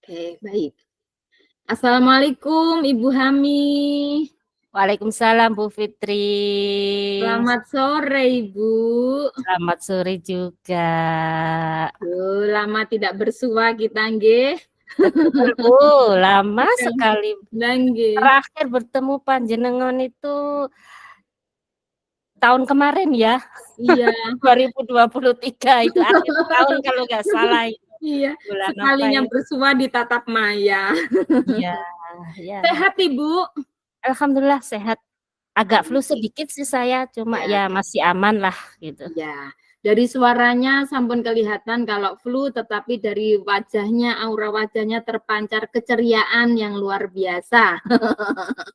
Oke, baik. Assalamualaikum Ibu Hami. Waalaikumsalam Bu Fitri. Selamat sore Ibu. Selamat sore juga. Lama tidak bersua kita nggih. Betul Bu, lama sekali. Nggih. Terakhir bertemu panjenengan itu tahun kemarin ya. Iya. 2023 itu akhir tahun kalau nggak salah itu. Iya, Bulan sekalinya apa itu? bersua di tatap maya. Iya, ya. Sehat Ibu? Alhamdulillah sehat. Agak flu Baik. sedikit sih saya, cuma Ya. ya masih aman lah gitu. Ya, dari suaranya sampun kelihatan kalau flu, tetapi dari wajahnya, aura wajahnya terpancar keceriaan yang luar biasa.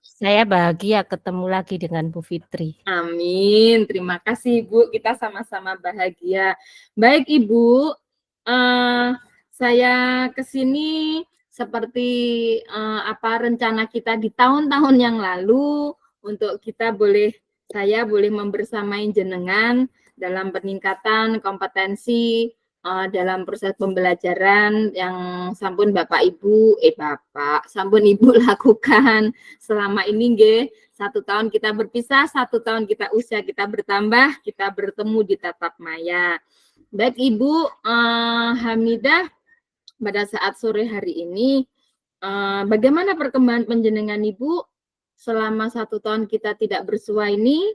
Saya bahagia ketemu lagi dengan Bu Fitri. Amin, terima kasih Ibu, kita sama-sama bahagia. Baik Ibu, saya kesini seperti apa rencana kita di tahun-tahun yang lalu untuk saya boleh membersamai jenengan dalam peningkatan kompetensi dalam proses pembelajaran yang sampun sampun Ibu lakukan selama ini nggih. 1 tahun kita berpisah, 1 tahun kita usia kita bertambah, kita bertemu di tatap maya. Baik Ibu Hamidah, pada saat sore hari ini, bagaimana perkembangan panjenengan Ibu selama 1 tahun kita tidak bersua ini?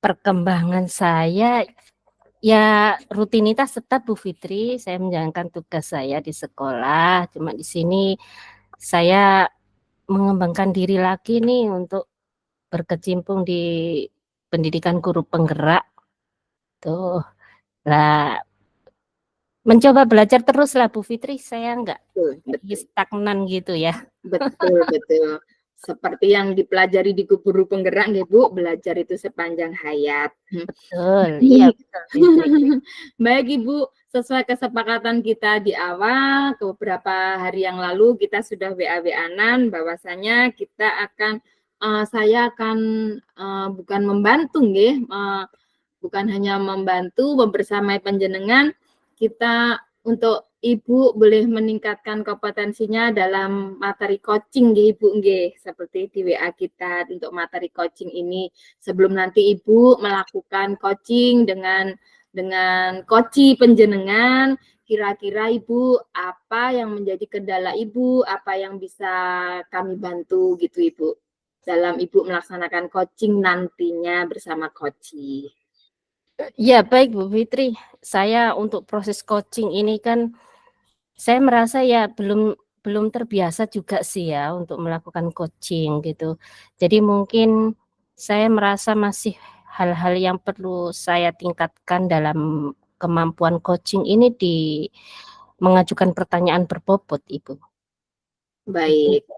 Perkembangan saya ya rutinitas tetap Bu Fitri, saya menjalankan tugas saya di sekolah, cuma di sini saya mengembangkan diri lagi nih untuk berkecimpung di pendidikan guru penggerak. Tuh. Lah mencoba belajar terus lah Bu Fitri, saya enggak stagnan gitu ya. Betul, betul. Seperti yang dipelajari di guru penggerak nggih Bu, belajar itu sepanjang hayat. Betul, iya betul. Baik Ibu, sesuai kesepakatan kita di awal, beberapa hari yang lalu kita sudah WA-WA-an bahwasanya saya akan bukan membantu nggih, bukan hanya membantu membersamai panjenengan, kita untuk Ibu boleh meningkatkan kompetensinya dalam materi coaching nggih Ibu nggih, seperti di WA kita untuk materi coaching ini. Sebelum nanti Ibu melakukan coaching dengan coachi panjenengan, kira-kira Ibu apa yang menjadi kendala Ibu, apa yang bisa kami bantu gitu Ibu, dalam Ibu melaksanakan coaching nantinya bersama coachi. Ya baik Bu Fitri, saya untuk proses coaching ini kan saya merasa ya belum terbiasa juga sih ya untuk melakukan coaching gitu. Jadi mungkin saya merasa masih hal-hal yang perlu saya tingkatkan dalam kemampuan coaching ini di mengajukan pertanyaan berbobot Ibu. Baik,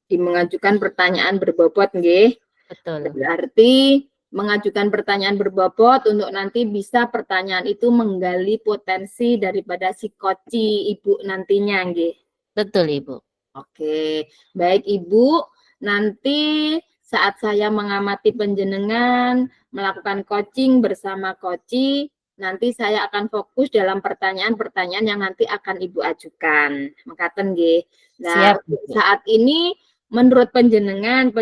di mengajukan pertanyaan berbobot nggih. Betul. Berarti mengajukan pertanyaan berbobot untuk nanti bisa pertanyaan itu menggali potensi daripada si coachi Ibu nantinya nggih. Betul Ibu. Oke, baik Ibu, nanti saat saya mengamati panjenengan melakukan coaching bersama coachi, nanti saya akan fokus dalam pertanyaan-pertanyaan yang nanti akan Ibu ajukan. Mekaten nggih. Nah, Siap. saat ini menurut panjenengan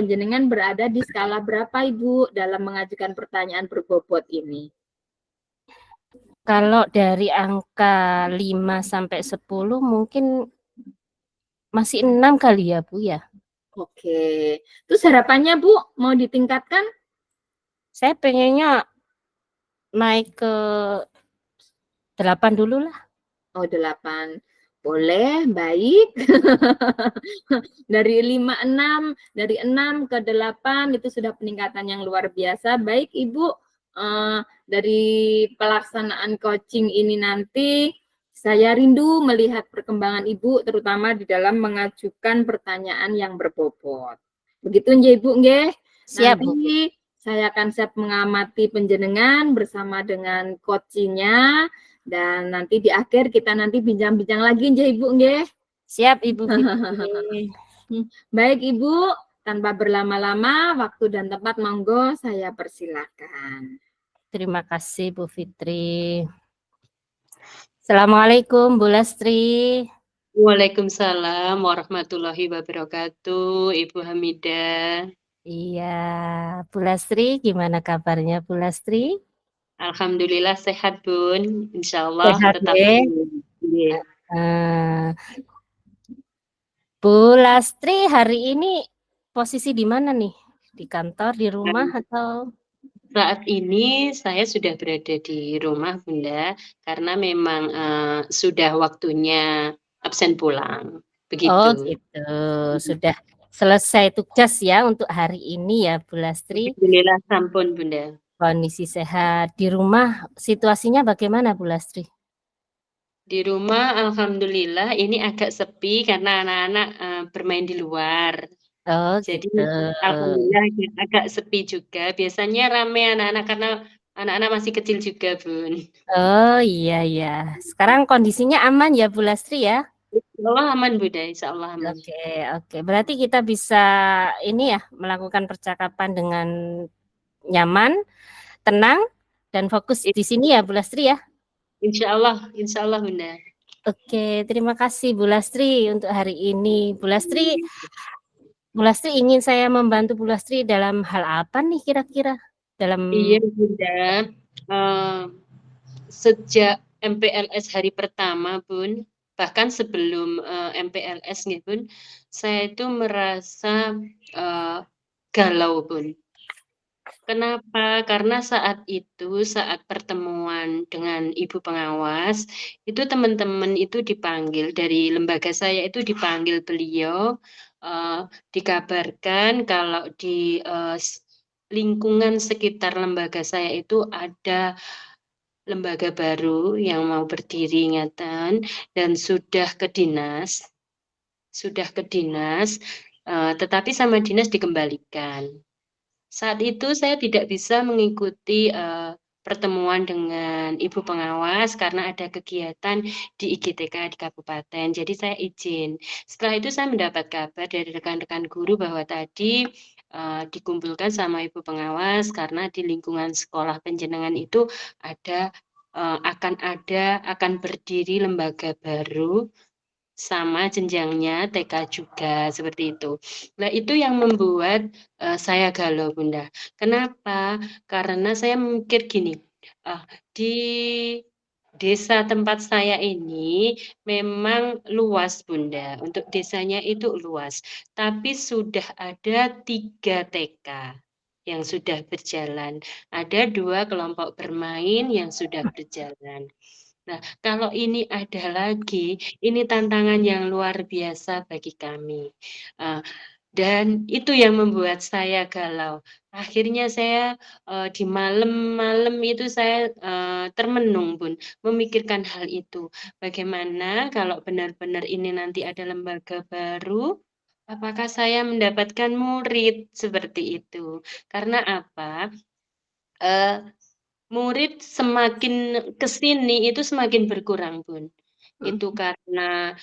berada di skala berapa Ibu dalam mengajukan pertanyaan berbobot ini? Kalau dari angka 5 sampai 10 mungkin masih 6 kali ya Bu ya. Oke. Terus harapannya Bu mau ditingkatkan? Saya pengennya naik ke 8 dulu lah. Oh 8. Boleh, baik. Dari 5, 6, dari 6 ke 8 itu sudah peningkatan yang luar biasa. Baik Ibu, dari pelaksanaan coaching ini nanti saya rindu melihat perkembangan Ibu terutama di dalam mengajukan pertanyaan yang berbobot. Begitu nggih Ibu nggih? Siap, Bu. Nanti saya akan siap mengamati panjenengan bersama dengan coaching-nya. Dan nanti di akhir kita nanti bincang-bincang lagi nggih Ibu nggih. Siap Ibu Fitri. Baik Ibu, tanpa berlama-lama, waktu dan tempat monggo saya persilakan. Terima kasih Bu Fitri. Assalamualaikum Bu Lastri. Waalaikumsalam warahmatullahi wabarakatuh, Ibu Hamidah. Iya, Bu Lastri, gimana kabarnya Bu Lastri? Alhamdulillah sehat, Bun. Insyaallah Sehat tetap ya? nggih. Bu Lastri hari ini posisi di mana nih? Di kantor, di rumah atau? Saat ini saya sudah berada di rumah, Bunda, karena memang, sudah waktunya absen pulang, Oh begitu. gitu, sudah selesai tugas ya untuk hari ini ya Bu Lastri. Alhamdulillah sampun, Bunda. Kondisi sehat. Di rumah situasinya bagaimana Bu Lastri? Di rumah alhamdulillah ini agak sepi karena anak-anak, bermain di luar. Oh Jadi gitu. alhamdulillah agak sepi juga, biasanya rame anak-anak karena anak-anak masih kecil juga, Bun. Oh iya iya. Sekarang kondisinya aman ya Bu Lastri ya? Insyaallah aman, Bunda, insyaallah aman. Oke, oke. Berarti kita bisa ini ya melakukan percakapan dengan nyaman, tenang, dan fokus di sini ya Bu Lastri ya. Insyaallah, Bunda. Oke, terima kasih Bu Lastri untuk hari ini. Bu Lastri ingin saya membantu Bu Lastri dalam hal apa nih kira-kira? Dalam Iya, Bunda, sejak MPLS hari pertama, Bun, bahkan sebelum, MPLS nggih, Bun, saya itu merasa, galau, Bun. Kenapa? Karena saat itu, saat pertemuan dengan ibu pengawas, itu teman-teman itu dipanggil dari lembaga saya itu dipanggil beliau, dikabarkan kalau di, lingkungan sekitar lembaga saya itu ada lembaga baru yang mau berdiri ingatan dan sudah ke dinas, tetapi sama dinas dikembalikan. Saat itu saya tidak bisa mengikuti, pertemuan dengan ibu pengawas karena ada kegiatan di IGTK di kabupaten, jadi saya izin. Setelah itu saya mendapat kabar dari rekan-rekan guru bahwa tadi, dikumpulkan sama ibu pengawas karena di lingkungan sekolah panjenengan itu akan berdiri lembaga baru sama jenjangnya TK juga, seperti itu. Nah, itu yang membuat, saya galau, Bunda. Kenapa? Karena saya mikir gini, di desa tempat saya ini memang luas, Bunda, untuk desanya itu luas, tapi sudah ada 3 TK yang sudah berjalan, ada 2 kelompok bermain yang sudah berjalan. Nah, kalau ini ada lagi, ini tantangan yang luar biasa bagi kami, eee, dan itu yang membuat saya galau. Akhirnya saya, di malam-malam itu saya, termenung, Bun, memikirkan hal itu. Bagaimana kalau benar-benar ini nanti ada lembaga baru, apakah saya mendapatkan murid? Seperti itu. Karena apa? Eee Murid semakin ke sini itu semakin berkurang, Bun. Itu karena,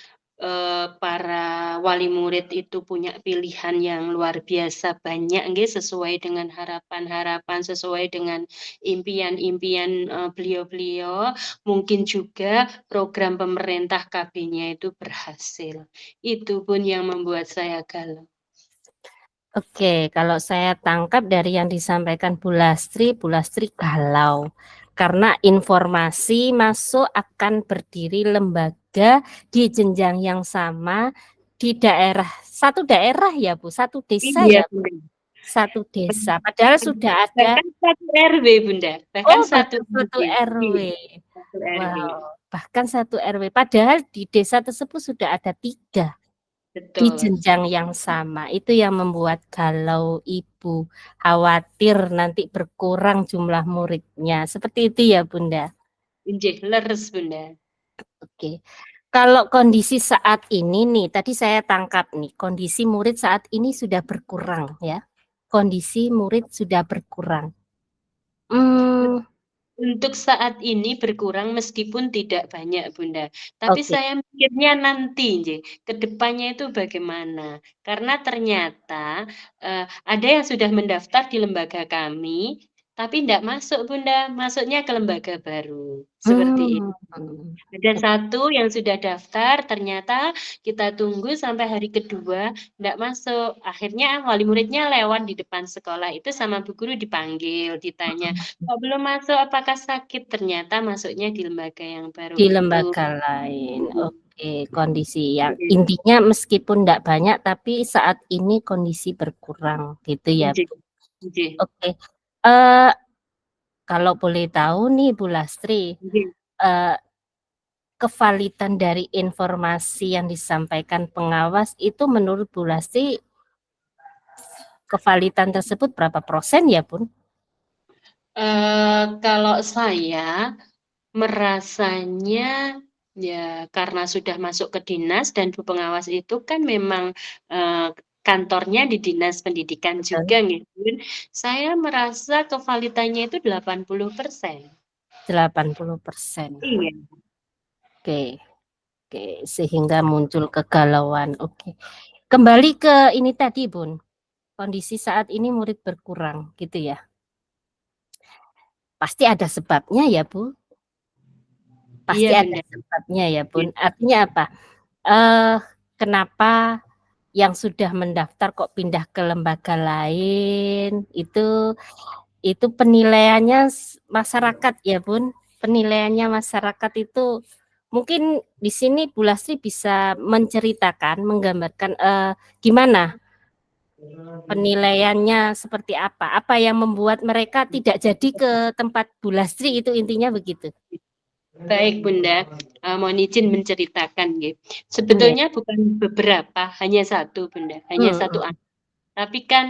para wali murid itu punya pilihan yang luar biasa banyak nggih, sesuai dengan harapan-harapan, sesuai dengan impian-impian, beliau-beliau. Mungkin juga program pemerintah KB-nya itu berhasil. Itu pun yang membuat saya galau. Oke, kalau saya tangkap dari yang disampaikan Bu Lastri galau karena informasi masuk akan berdiri lembaga di jenjang yang sama di satu daerah ya Bu, satu desa Iya, ya Bu, Bunda. satu desa. Padahal sudah ada, Bahkan 1 RW, Bunda, bahkan oh 1 bahkan RW. satu RW. Iya, 1 RW. Wow, bahkan satu RW. Padahal di desa tersebut sudah ada 3 di Betul. jenjang yang sama. Itu yang membuat galau ibu, khawatir nanti berkurang jumlah muridnya. Seperti itu ya Bunda. Injih, leres, Bunda. Oke. Kalau kondisi saat ini nih, tadi saya tangkap nih, kondisi murid saat ini sudah berkurang ya. Kondisi murid sudah berkurang. Hmm, Untuk saat ini berkurang meskipun tidak banyak, Bunda. Tapi oke. saya mikirnya nanti nggih, ke depannya itu bagaimana. Karena ternyata, ada yang sudah mendaftar di lembaga kami, tapi ndak masuk Bunda, masuknya ke lembaga baru, seperti itu. Hmm. Ada satu yang sudah daftar, ternyata kita tunggu sampai hari kedua, ndak masuk. Akhirnya wali muridnya lewat di depan sekolah itu sama bu guru dipanggil, ditanya, kok belum masuk, apakah sakit? Ternyata masuknya di lembaga yang baru Di itu. lembaga lain. Mhm. Oke, kondisi yang Oke. intinya meskipun tidak banyak tapi saat ini kondisi berkurang gitu ya, Nggih, Bu. nggih, Oke. Eh kalau boleh tahu nih Bu Lastri, nggih. eh, kevalidan dari informasi yang disampaikan pengawas itu menurut Bu Lastri kevalidan tersebut berapa persen ya, Bun? Kalau saya merasanya ya karena sudah masuk ke dinas dan bu pengawas itu kan memang kantornya di dinas pendidikan Betul. juga nih. Saya merasa kevalitannya itu 80%. 80%. Iya. Oke. Oke, sehingga muncul kegalauan. Oke. Kembali ke ini tadi, Bun. Kondisi saat ini murid berkurang, gitu ya. Pasti ada sebabnya ya, Bu. Pasti Iya ada benar. sebabnya ya, Iya. Bun. Artinya apa? Kenapa yang sudah mendaftar kok pindah ke lembaga lain? Itu penilaiannya masyarakat ya, Bun. Penilaiannya masyarakat itu mungkin di sini Bu Lastri bisa menceritakan, menggambarkan gimana penilaiannya seperti apa? Apa yang membuat mereka tidak jadi ke tempat Bu Lastri itu intinya begitu. Baik Bunda, mohon izin menceritakan nggih. Nggih. Sebetulnya bukan beberapa, hanya satu Bunda, hanya satu Hmm, anak. Tapi kan,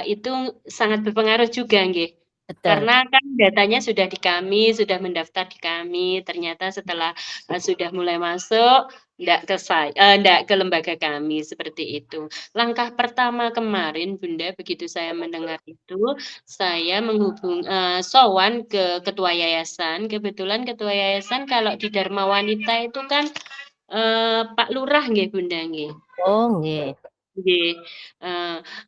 itu sangat berpengaruh juga nggih. betul. Karena kan datanya sudah di kami, sudah mendaftar di kami, ternyata setelah, sudah mulai masuk, ndak ke lembaga kami, seperti itu. Langkah pertama kemarin Bunda, begitu saya mendengar itu, saya sowan ke ketua yayasan, kebetulan ketua yayasan kalau di Dharma Wanita itu kan, Pak Lurah nggih Bunda nggih. Oh, nggih. Nggih,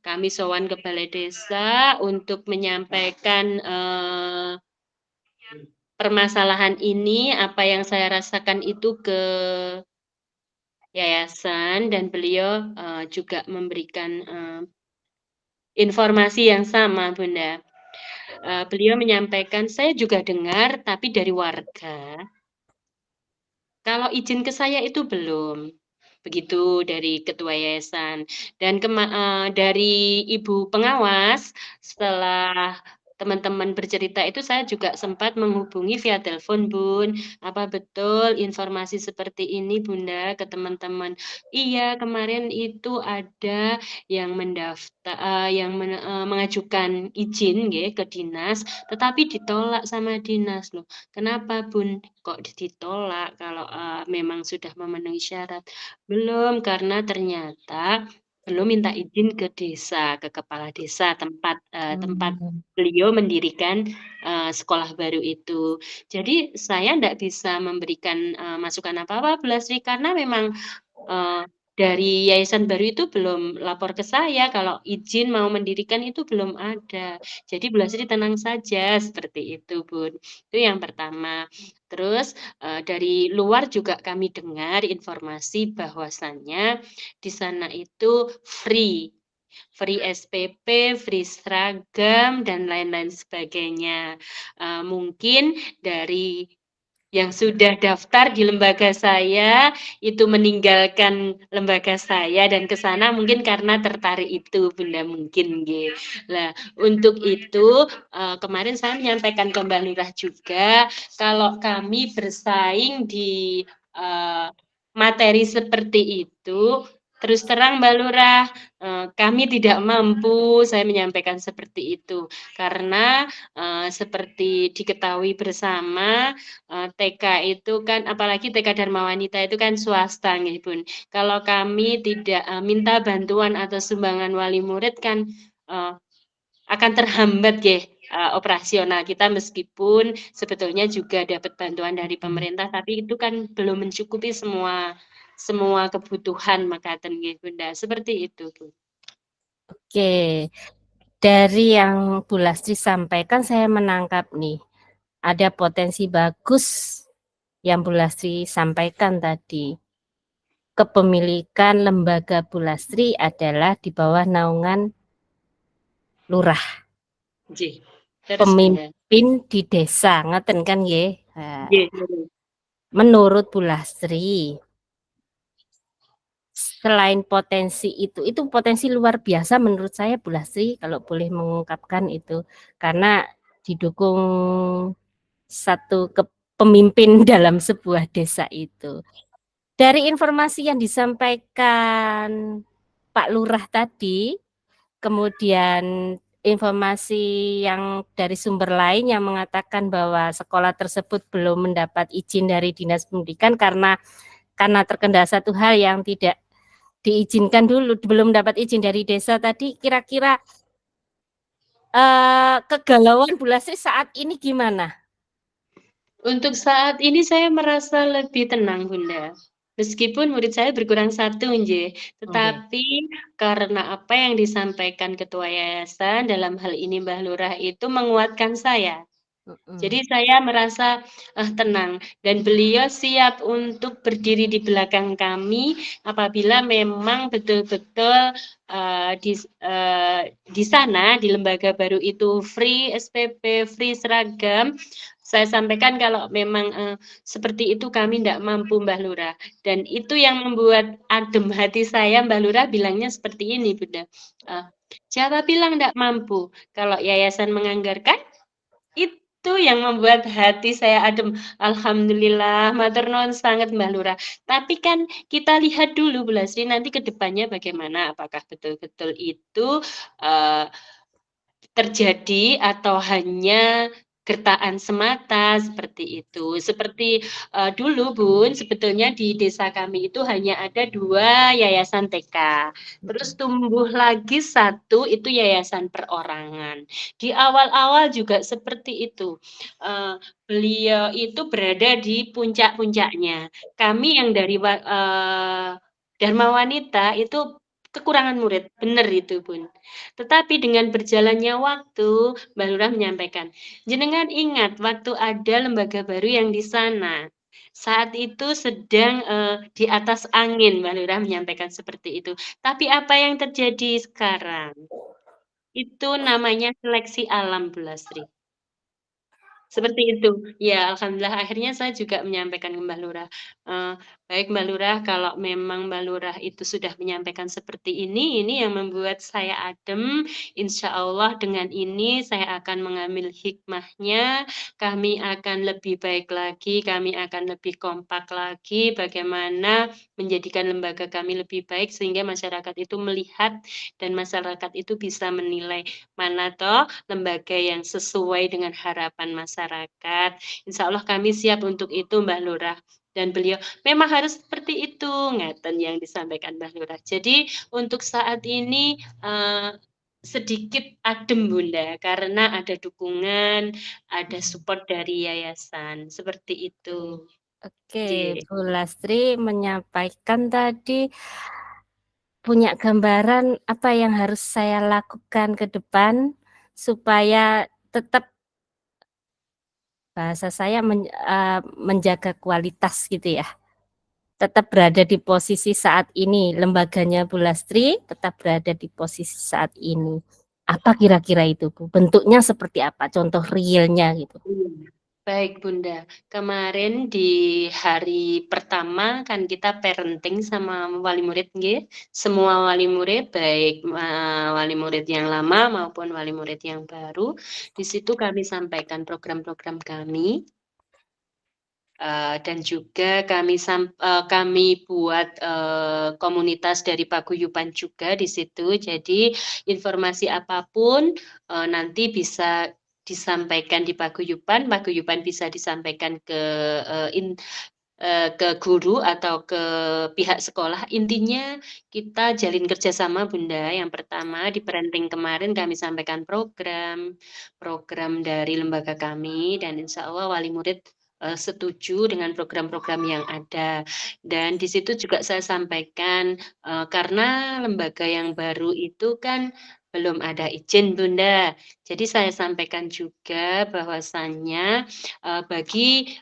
kami sowan ke balai desa untuk menyampaikan, permasalahan ini, apa yang saya rasakan itu ke yayasan dan beliau, juga memberikan, informasi yang sama, Bunda. Beliau menyampaikan, "Saya juga dengar, tapi dari warga, kalau izin ke saya itu belum." Begitu dari ketua yayasan dan dari ibu pengawas, setelah teman-teman bercerita itu saya juga sempat menghubungi via telepon, Bun. "Apa betul informasi seperti ini, Bunda?" Ke teman-teman. "Iya, kemarin itu ada yang mengajukan izin nggih ke dinas, tetapi ditolak sama dinas." Loh, "Kenapa, Bun, kok ditolak kalau, memang sudah memenuhi syarat?" Belum, karena ternyata belum minta izin ke desa, ke kepala desa tempat Hmm. beliau mendirikan, sekolah baru itu. Jadi saya ndak bisa memberikan, masukan apa-apa Bu Lasri, karena memang Eee, dari yayasan baru itu belum lapor ke saya kalau izin mau mendirikan itu belum ada. Jadi Bu Lasri tenang saja, seperti itu, Bun. Itu yang pertama. Terus, dari luar juga kami dengar informasi bahwasannya di sana itu free, free SPP, free seragam, dan lain-lain sebagainya. Mungkin dari yang sudah daftar di lembaga saya, itu meninggalkan lembaga saya dan ke sana mungkin karena tertarik itu, Bunda, mungkin nggih. Lah, untuk itu, kemarin saya menyampaikan ke Mbak Lurah juga, kalau kami bersaing di, materi seperti itu, terus terang Mbak Lurah, kami tidak mampu, saya menyampaikan seperti itu. Karena, seperti diketahui bersama, TK itu kan apalagi TK Dharma Wanita itu kan swasta nggih, Bun. Kalau kami tidak, minta bantuan atau sumbangan wali murid kan, eee, akan terhambat nggih, operasional kita meskipun sebetulnya juga dapat bantuan dari pemerintah, tapi itu kan belum mencukupi semua semua kebutuhan makaten nggih, Bunda, seperti itu, Bu. Oke. Dari yang Bu Lastri sampaikan saya menangkap nih, ada potensi bagus yang Bu Lastri sampaikan tadi. Kepemilikan lembaga Bu Lastri adalah di bawah naungan lurah, Nggih. Terus Bunda. pemimpin di desa, ngeten kan nggih. Nah, Nggih. menurut Bu Lastri, selain potensi itu potensi luar biasa menurut saya Bu Lastri kalau boleh mengungkapkan itu, karena didukung satu kepemimpin dalam sebuah desa itu. Dari informasi yang disampaikan Pak Lurah tadi, kemudian informasi yang dari sumber lain yang mengatakan bahwa sekolah tersebut belum mendapat izin dari Dinas Pendidikan karena terkendala satu hal yang tidak diizinkan dulu, belum dapat izin dari desa tadi, kira-kira kegalauan Bu Lastri saat ini gimana? Untuk saat ini saya merasa lebih tenang, Bunda. Meskipun murid saya berkurang satu, nggih, tetapi karena apa yang disampaikan ketua yayasan, dalam hal ini Mbah Lurah itu menguatkan saya. Jadi saya merasa tenang dan beliau siap untuk berdiri di belakang kami apabila memang betul-betul di sana di lembaga baru itu free SPP, free seragam. Saya sampaikan kalau memang seperti itu kami tidak mampu Mbah Lurah. Dan itu yang membuat adem hati saya, Mbah Lurah bilangnya seperti ini, Bunda. Siapa bilang tidak mampu? Kalau yayasan menganggarkan, itu yang membuat hati saya adem. Alhamdulillah, matur nuwun sangat Mbah Lurah. Tapi kan kita lihat dulu Bu Lasri nanti ke depannya bagaimana, apakah betul-betul itu terjadi atau hanya gertaan semata seperti itu. Seperti dulu Bun, sebetulnya di desa kami itu hanya ada 2 yayasan TK. Terus tumbuh lagi 1 itu yayasan perorangan. Di awal-awal juga seperti itu. Beliau itu berada di puncak-puncaknya. Kami yang dari Dharma Wanita itu kekurangan murid, benar itu Bun. Tetapi dengan berjalannya waktu, Mbak Lurah menyampaikan, jenengan ingat waktu ada lembaga baru yang di sana. Saat itu sedang di atas angin, Mbak Lurah menyampaikan seperti itu. Tapi apa yang terjadi sekarang? Itu namanya seleksi alam, Bu Lasri. Seperti itu. Ya, alhamdulillah akhirnya saya juga menyampaikan ke Mbak Lurah, baik Mbak Lurah kalau memang Mbak Lurah itu sudah menyampaikan seperti ini yang membuat saya adem, insya Allah dengan ini saya akan mengambil hikmahnya, kami akan lebih baik lagi, kami akan lebih kompak lagi bagaimana menjadikan lembaga kami lebih baik sehingga masyarakat itu melihat dan masyarakat itu bisa menilai, mana toh lembaga yang sesuai dengan harapan masyarakat. Insya Allah kami siap untuk itu Mbak Lurah. Dan beliau memang harus seperti itu, ngeten yang disampaikan Mbak Lurah. Jadi untuk saat ini sedikit adem Bunda, karena ada dukungan, ada support dari yayasan, seperti itu. Oke, Bu Lastri menyampaikan tadi punya gambaran apa yang harus saya lakukan ke depan supaya tetap bahasa saya menjaga kualitas gitu ya. Tetap berada di posisi saat ini, lembaganya Bu Lastri tetap berada di posisi saat ini. Apa kira-kira itu Bu? Bentuknya seperti apa? Contoh realnya gitu. Baik Bunda, kemarin di hari pertama kan kita parenting sama wali murid nggih. Semua wali murid baik wali murid yang lama maupun wali murid yang baru. Di situ kami sampaikan program-program kami. Dan juga kami buat komunitas dari paguyuban juga di situ. Jadi informasi apapun nanti bisa disampaikan di paguyuban, paguyuban bisa disampaikan ke guru atau ke pihak sekolah. Intinya kita jalin kerjasama Bunda. Yang pertama di parenting kemarin kami sampaikan program dari lembaga kami dan insya Allah wali murid setuju dengan program-program yang ada. Dan di situ juga saya sampaikan karena lembaga yang baru itu kan belum ada izin Bunda. Jadi saya sampaikan juga bahwasannya, bagi,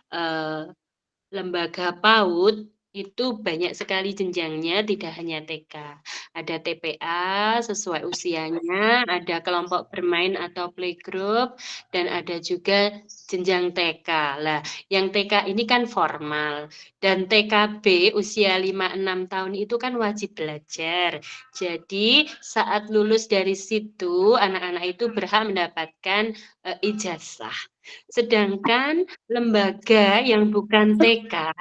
lembaga PAUD itu banyak sekali jenjangnya, tidak hanya TK. Ada TPA sesuai usianya, ada kelompok bermain atau playgroup, dan ada juga jenjang TK. Lah, yang TK ini kan formal, dan TKB usia 5-6 tahun itu kan wajib belajar. Jadi, saat lulus dari situ, anak-anak itu berhak mendapatkan, ijazah. Sedangkan lembaga yang bukan TK,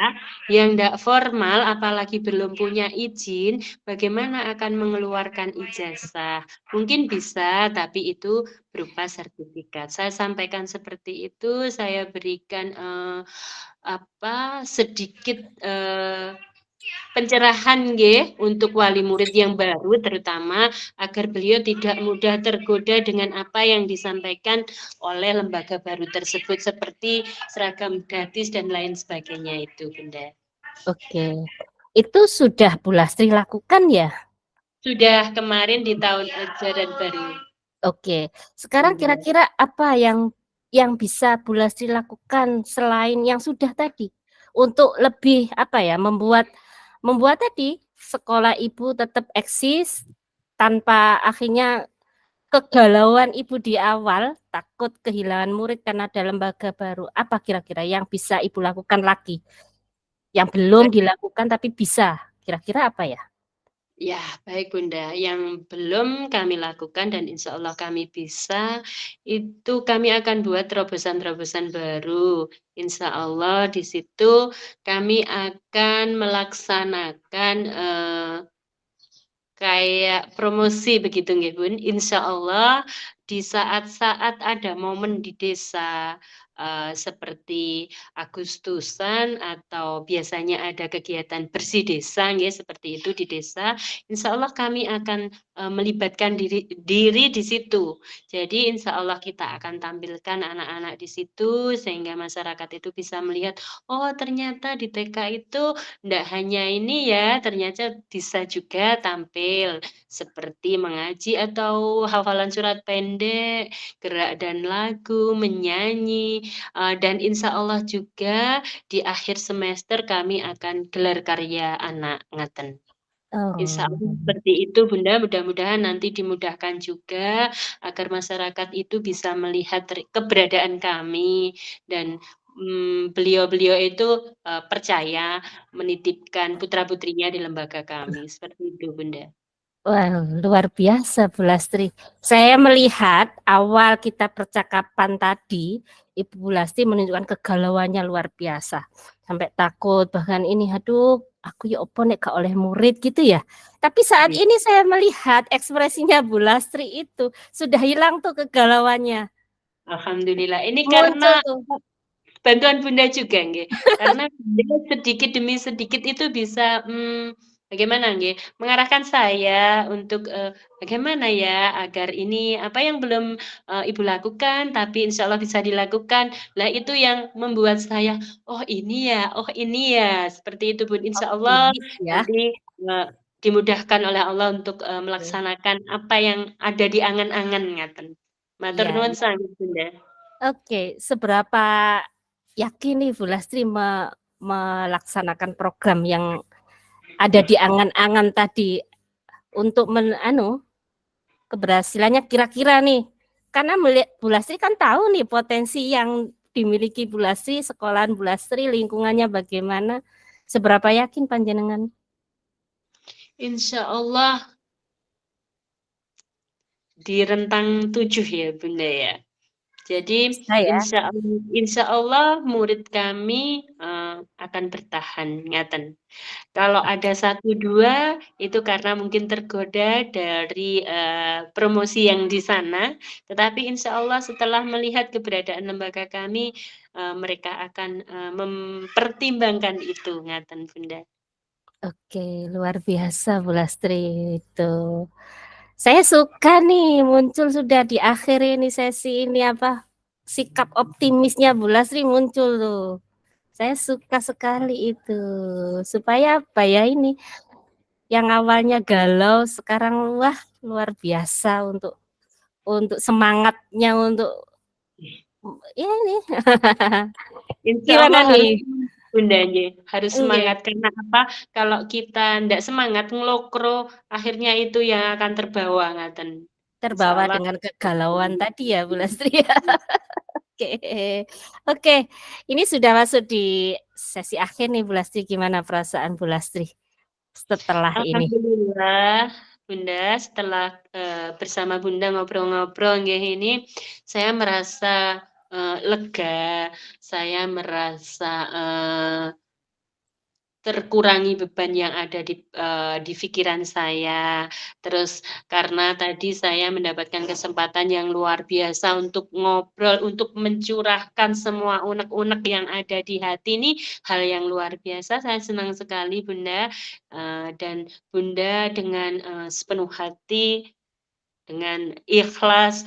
yang tidak formal, apalagi belum punya izin, bagaimana akan mengeluarkan ijazah? Mungkin bisa, tapi itu berupa sertifikat. Saya sampaikan seperti itu, saya berikan sedikit pencerahan nggih untuk wali murid yang baru terutama agar beliau tidak mudah tergoda dengan apa yang disampaikan oleh lembaga baru tersebut seperti seragam gratis dan lain sebagainya itu Bunda. Oke. Itu sudah Bu Lastri lakukan ya? Sudah kemarin di tahun ajaran baru. Oke. Sekarang kira-kira apa yang bisa Bu Lastri lakukan selain yang sudah tadi untuk lebih membuat tadi sekolah Ibu tetap eksis tanpa akhirnya kegalauan Ibu di awal takut kehilangan murid karena ada lembaga baru. Apa kira-kira yang bisa Ibu lakukan lagi? Yang belum dilakukan tapi bisa. Kira-kira apa ya? Ya, baik Bunda. Yang belum kami lakukan dan insya Allah kami bisa, itu kami akan buat terobosan-terobosan baru. Insya Allah di situ kami akan melaksanakan kayak promosi begitu nggih Bun. Insya Allah di saat-saat ada momen di desa, seperti Agustusan atau biasanya ada kegiatan bersih desa nggih, seperti itu di desa, insya Allah kami akan, melibatkan diri di situ. Jadi insya Allah kita akan tampilkan anak-anak di situ sehingga masyarakat itu bisa melihat, oh ternyata di TK itu ndak hanya ini ya, ternyata bisa juga tampil seperti mengaji atau hafalan surat pendek, gerak dan lagu, menyanyi, dan insya Allah juga di akhir semester kami akan gelar karya anak, ngaten. Insya Allah Oh. seperti itu Bunda, mudah-mudahan nanti dimudahkan juga agar masyarakat itu bisa melihat keberadaan kami dan, beliau-beliau itu, percaya menitipkan putra-putrinya di lembaga kami, seperti itu Bunda. Wah, luar biasa Bu Lastri. Saya melihat awal kita percakapan tadi, Ibu Bu Lastri menunjukkan kegalauannya luar biasa. Sampai takut, bahkan ini, aduh, aku ya opo nek gak oleh murid gitu ya. Tapi saat Iya. ini saya melihat ekspresinya Bu Lastri itu sudah hilang tuh kegalauannya. Alhamdulillah, ini Muncul karena tuh. bantuan Bunda juga nggih, karena Bunda sedikit demi sedikit itu bisa, bagaimana nggih, mengarahkan saya untuk, bagaimana ya agar ini, apa yang belum, Ibu lakukan tapi insya Allah bisa dilakukan. Lah itu yang membuat saya, "Oh ini ya oh ini ya," seperti itu Bun. Insya Allah Optimis ya. nanti, dimudahkan oleh Allah untuk, melaksanakan apa yang ada di angan-angan ngaten. Matur Iya, nuwun iya. sanget Bunda. Oke, seberapa yakin nih Bu Lastri melaksanakan program yang ada di angan-angan tadi untuk keberhasilannya kira-kira nih. Karena melihat Bu Lastri kan tahu nih potensi yang dimiliki Bu Lastri, sekolahan Bu Lastri, lingkungannya bagaimana. Seberapa yakin panjenengan? Insya Allah di rentang 7 ya Bunda ya. Jadi Bisa ya? insya Allah murid kami, akan bertahan, ngaten. Kalau ada satu 2 itu karena mungkin tergoda dari, promosi yang di sana, tetapi insya Allah setelah melihat keberadaan lembaga kami, mereka akan, mempertimbangkan itu, ngaten Bunda. Oke, luar biasa Bu Lastri itu. Saya suka nih muncul sudah di akhir ini sesi ini sikap optimisnya Bu Lastri muncul tuh. Saya suka sekali itu. Supaya apa ya ini yang awalnya galau sekarang wah luar biasa untuk untuk semangatnya untuk ini. Insya Gimana Allah harus nih? Bundanya, harus Iya, semangat karena apa? Kalau kita ndak semangat ngelokro, akhirnya itu yang akan terbawa ngaten. Insya terbawa Allah. dengan kegalauan tadi ya Bu Lastri ya. Oke, oke. Ini sudah masuk di sesi akhir nih Bu Lastri. Gimana perasaan Bu Lastri setelah ini? Alhamdulillah, Bunda, setelah bersama Bunda ngobrol-ngobrol nggih ini, saya merasa lega, saya merasa terkurangi beban yang ada di pikiran saya. Terus karena tadi saya mendapatkan kesempatan yang luar biasa untuk ngobrol, untuk mencurahkan semua unek-unek yang ada di hati ini, hal yang luar biasa. Saya senang sekali Bunda, dan Bunda dengan sepenuh hati, dengan ikhlas,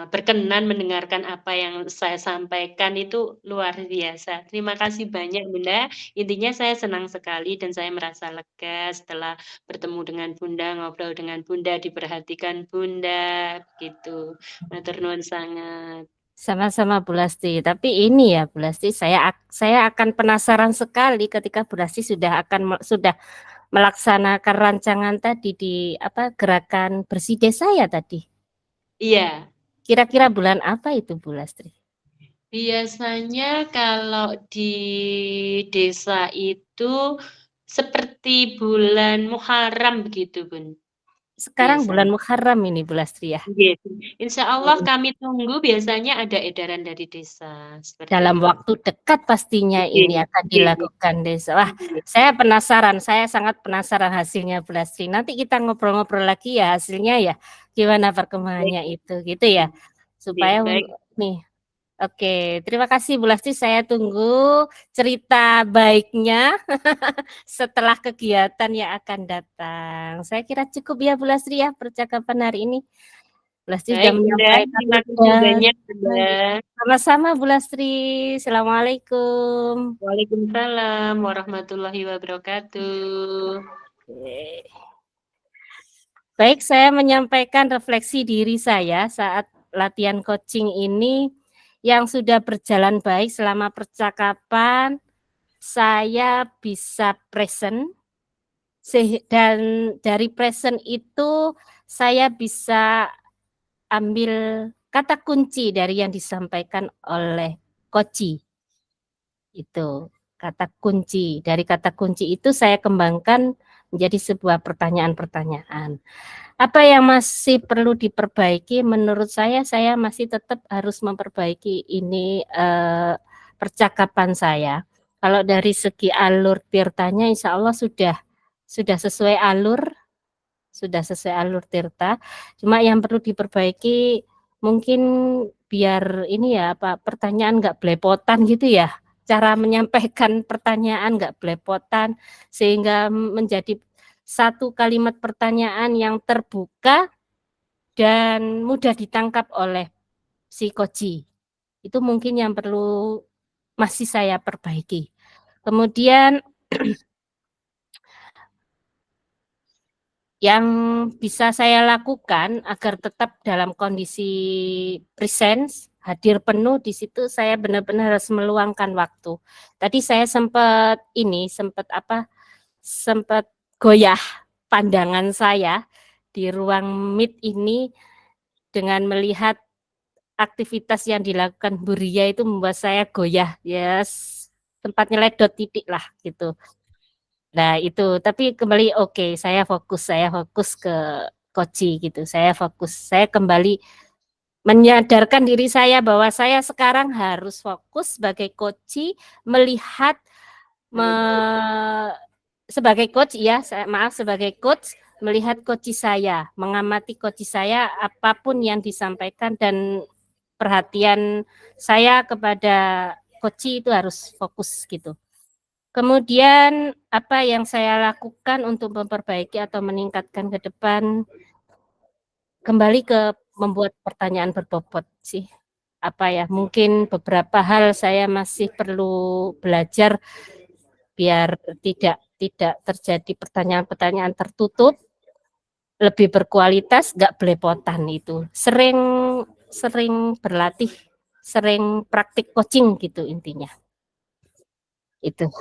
berkenan mendengarkan apa yang saya sampaikan itu luar biasa. Terima kasih banyak Bunda, intinya saya senang sekali dan saya merasa lega setelah bertemu dengan Bunda, ngobrol dengan Bunda, diperhatikan Bunda, gitu. Matur nuwun sangat. Sama-sama Bu Lasti. Tapi ini ya Bu Lasti, saya akan penasaran sekali ketika Bu Lasti sudah melaksanakan rancangan tadi di apa gerakan bersih desa ya tadi. Iya, Kira-kira bulan apa itu Bu Lastri? biasanya kalau di desa itu seperti bulan Muharram begitu Bun, Sekarang bulan biasanya. Muharram ini Bu Lastri ya. Gitu. Insya Allah Mm. kami tunggu biasanya ada edaran dari desa, seperti Dalam itu. waktu dekat pastinya ini Iya, akan iya, dilakukan desa. Wah, iya. saya penasaran, saya sangat penasaran hasilnya Bu Lastri. Nanti kita ngobrol-ngobrol lagi ya hasilnya ya. Gimana Baik, perkembangannya itu gitu ya. iya, Supaya baik. nih. Oke, terima kasih Bu Lasti. Saya tunggu cerita baiknya setelah kegiatan yang akan datang. Saya kira cukup ya Bu Lasti ya percakapan hari ini. Bu Lasti sudah Baik, Bunda. menyampaikan Terima kasih tugas. banyak, Bunda. Sama-sama Bu Lasti. Assalamualaikum. Waalaikumsalam warahmatullahi wabarakatuh. Oke. Baik, saya menyampaikan refleksi diri saya saat latihan coaching ini yang sudah berjalan baik selama percakapan. Saya bisa present dan dari present itu saya bisa ambil kata kunci dari yang disampaikan oleh Koci. Itu kata kunci. Dari kata kunci itu saya kembangkan menjadi sebuah pertanyaan-pertanyaan. Apa yang masih perlu diperbaiki? Menurut saya masih tetap harus memperbaiki ini percakapan saya. Kalau dari segi alur tirtanya, insya Allah sudah sesuai alur, sudah sesuai alur tirta. Cuma yang perlu diperbaiki mungkin biar ini ya apa pertanyaan nggak belepotan gitu ya. Cara menyampaikan pertanyaan nggak belepotan sehingga menjadi satu kalimat pertanyaan yang terbuka dan mudah ditangkap oleh si Koji. Itu mungkin yang perlu masih saya perbaiki. Kemudian yang bisa saya lakukan agar tetap dalam kondisi presence, hadir penuh di situ saya benar-benar harus meluangkan waktu. Tadi saya sempat goyah pandangan saya di ruang meet ini dengan melihat aktivitas yang dilakukan Bu Ria itu membuat saya goyah ya tempat nyeledot titik lah gitu. Nah itu tapi kembali oke, saya fokus ke Koci gitu. Saya kembali menyadarkan diri saya bahwa saya sekarang harus fokus sebagai Koci melihat sebagai coach ya, sebagai coach melihat coach saya, mengamati coach saya apapun yang disampaikan dan perhatian saya kepada coach itu harus fokus gitu. Kemudian apa yang saya lakukan untuk memperbaiki atau meningkatkan ke depan kembali ke membuat pertanyaan berbobot sih. Apa ya, mungkin beberapa hal saya masih perlu belajar biar tidak terjadi pertanyaan-pertanyaan tertutup. lebih berkualitas, nggak belepotan itu. Sering berlatih, sering praktik coaching gitu intinya. Itu.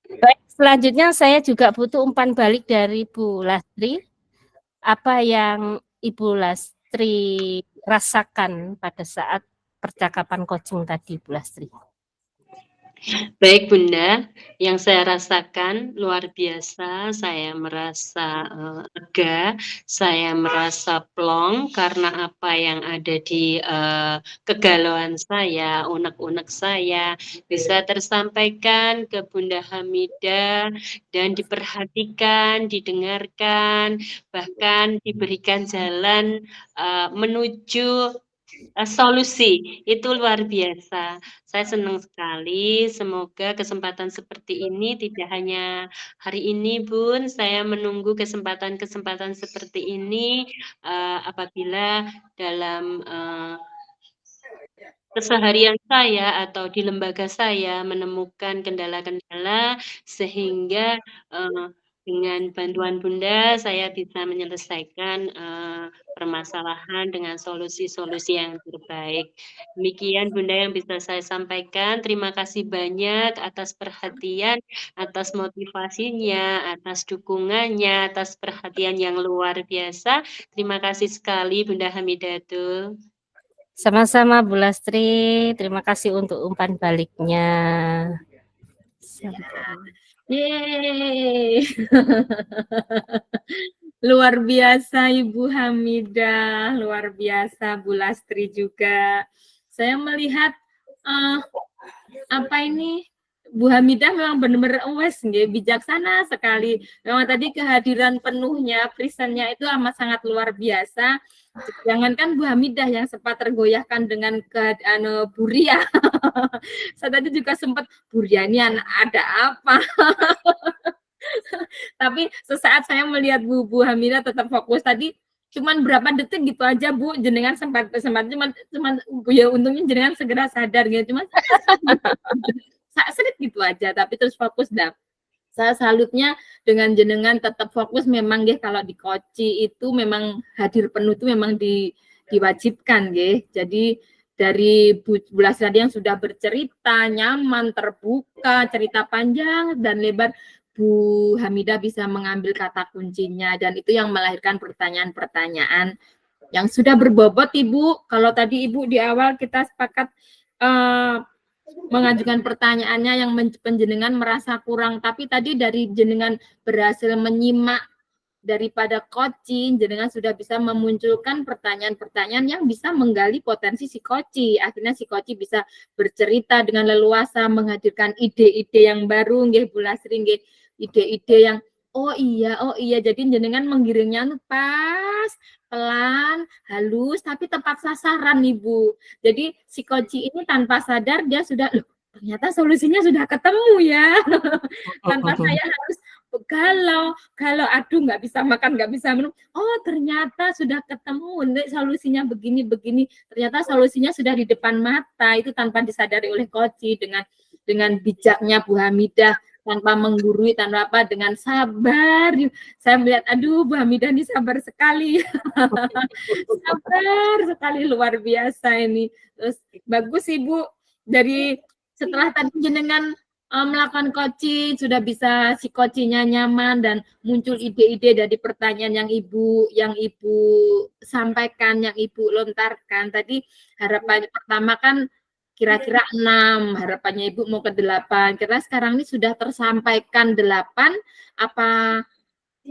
Baik, selanjutnya saya juga butuh umpan balik dari Bu Lastri. Apa yang Ibu Lastri rasakan pada saat percakapan coaching tadi, Bu Lastri? Baik Bunda, yang saya rasakan luar biasa, saya merasa lega, saya merasa plong karena apa yang ada di kegalauan saya, unek-unek saya bisa tersampaikan ke Bunda Hamidah dan diperhatikan, didengarkan, bahkan diberikan jalan menuju solusi. Itu luar biasa. Saya senang sekali, semoga kesempatan seperti ini tidak hanya hari ini, Bun. Saya menunggu kesempatan-kesempatan seperti ini apabila dalam keseharian saya atau di lembaga saya menemukan kendala-kendala sehingga dengan bantuan Bunda saya bisa menyelesaikan permasalahan dengan solusi-solusi yang terbaik. Demikian Bunda yang bisa saya sampaikan. Terima kasih banyak atas perhatian, atas motivasinya, atas dukungannya, atas perhatian yang luar biasa. Terima kasih sekali Bunda Hamidatul. Sama-sama Bu Lastri, terima kasih untuk umpan baliknya. Yeay. Luar biasa Ibu Hamidah, luar biasa Bu Lastri juga. Saya melihat apa ini Bu Hamidah memang benar-benar wes bijaksana sekali. Memang tadi kehadiran penuhnya, presentnya itu amat sangat luar biasa. Jangankan Bu Hamidah yang sempat tergoyahkan dengan Bu Ria. Saya tadi juga sempat, Bu Ria ini ada apa? Tapi sesaat saya melihat Bu Hamidah tetap fokus tadi, cuman berapa detik gitu aja Bu, jenengan sempat cuman ya untungnya jenengan segera sadar gitu, cuman sedikit gitu aja, tapi terus fokus dah. Saya salutnya dengan jenengan tetap fokus memang ya, kalau di Koci itu memang hadir penuh itu memang diwajibkan ya. Jadi dari Bu Lastri yang sudah bercerita nyaman, terbuka, cerita panjang dan lebar, Bu Hamidah bisa mengambil kata kuncinya dan itu yang melahirkan pertanyaan-pertanyaan yang sudah berbobot Ibu. Kalau tadi Ibu di awal kita sepakat mengajukan pertanyaannya yang penjenengan merasa kurang, tapi tadi dari jenengan berhasil menyimak daripada coaching, jenengan sudah bisa memunculkan pertanyaan-pertanyaan yang bisa menggali potensi si Koci. Akhirnya si Koci bisa bercerita dengan leluasa, menghadirkan ide-ide yang baru, nggih Bu Lastri, nggih, ide-ide yang oh iya, jadi jenengan menggiringnya pas, pelan, halus, tapi tepat sasaran Ibu. Jadi si Koci ini tanpa sadar dia sudah, loh, ternyata solusinya sudah ketemu ya. Tanpa saya harus kalau aduh nggak bisa makan, nggak bisa minum, oh ternyata sudah ketemu solusinya begini, ternyata solusinya sudah di depan mata, itu tanpa disadari oleh Koci dengan bijaknya Bu Hamidah, tanpa menggurui, tanpa apa, dengan sabar. Saya melihat, aduh Bu Hamidah ini sabar sekali. Sabar sekali, luar biasa ini. Terus bagus Ibu, dari setelah tadi jenengan melakukan coaching, sudah bisa si coachingnya nyaman dan muncul ide-ide dari pertanyaan yang Ibu sampaikan, yang Ibu lontarkan. Tadi harapan pertama kan kira-kira 6, harapannya Ibu mau ke 8. Kira sekarang ini sudah tersampaikan 8, apa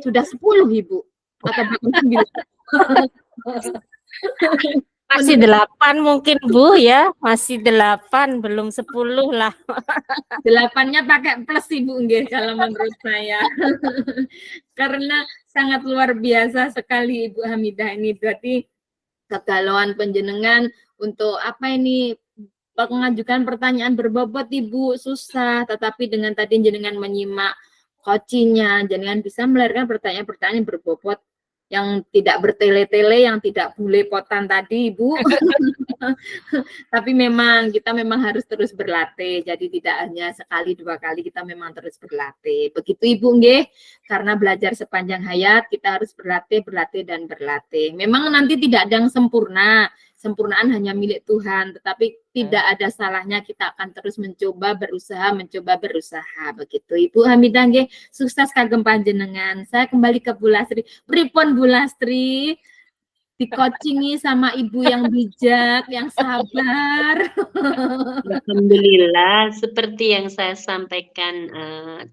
sudah 10 Ibu? Atau bahkan 9? Masih 8 mungkin Bu ya, masih 8, belum 10 lah. 8-nya pakai plus Ibu nggih kalau menurut saya. Karena sangat luar biasa sekali Ibu Hamidah ini, berarti kegalauan panjenengan untuk apa ini, mengajukan pertanyaan berbobot Ibu susah, tetapi dengan tadi jenengan menyimak coaching-nya, jenengan bisa melahirkan pertanyaan-pertanyaan berbobot yang tidak bertele-tele, yang tidak bule-potan tadi, Ibu. Tapi memang kita memang harus terus berlatih. Jadi tidak hanya sekali dua kali, kita memang terus berlatih. Begitu Ibu nggih. Karena belajar sepanjang hayat kita harus berlatih, berlatih dan berlatih. Memang nanti tidak ada yang sempurna. Sempurnaan hanya milik Tuhan, tetapi tidak ada salahnya kita akan terus mencoba berusaha. Begitu Ibu Hamidah nggih. Sukses kagem panjenengan. Saya kembali ke Bu Lastri. Pripun Bu Lastri? Dikocingi sama ibu yang bijak, yang sabar. Alhamdulillah, seperti yang saya sampaikan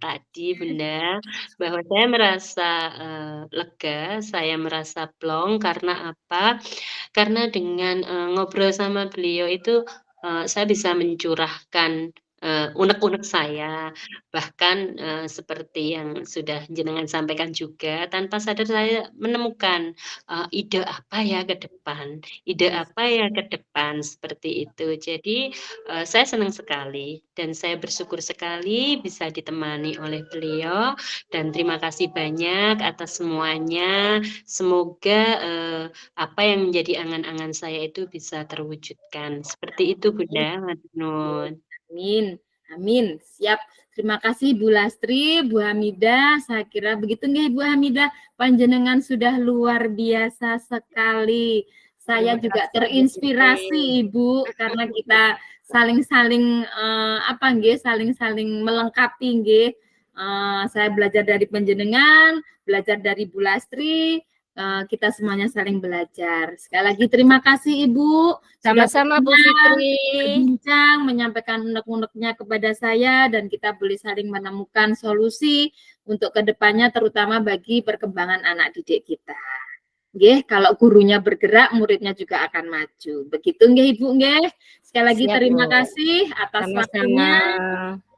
tadi, Bunda, bahwa saya merasa lega, saya merasa plong karena apa? Karena dengan ngobrol sama beliau itu saya bisa mencurahkan unek-unek saya, bahkan seperti yang sudah jenengan sampaikan juga, tanpa sadar saya menemukan ide apa ya ke depan, ide apa ya ke depan seperti itu. Jadi saya senang sekali dan saya bersyukur sekali bisa ditemani oleh beliau dan terima kasih banyak atas semuanya. Semoga apa yang menjadi angan-angan saya itu bisa terwujudkan. Seperti itu Bunda, matur nuwun. Amin. Amin. Siap. Terima kasih Bu Lastri, Bu Hamidah. Saya kira begitu nggih Bu Hamidah. Panjenengan sudah luar biasa sekali. Saya juga terinspirasi Ibu karena kita saling-saling apa nggih, saling-saling melengkapi nggih. Saya belajar dari panjenengan, belajar dari Bu Lastri. Kita semuanya saling belajar. Sekali lagi terima kasih Ibu. Sudah Sama-sama Bu Fitri. berbincang, menyampaikan unek-uneknya kepada saya dan kita boleh saling menemukan solusi untuk kedepannya terutama bagi perkembangan anak didik kita. Nggih, kalau gurunya bergerak, muridnya juga akan maju. Begitu nggih Ibu nggih. Sekali lagi Siap, terima Bu. kasih atas Sama-sama. waktunya.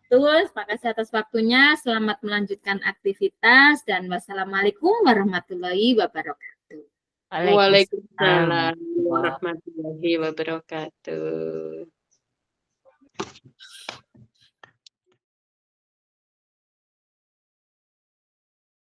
Betul, terima kasih atas waktunya. Selamat melanjutkan aktivitas dan wassalamualaikum warahmatullahi wabarakatuh. Waalaikumsalam warahmatullahi wabarakatuh.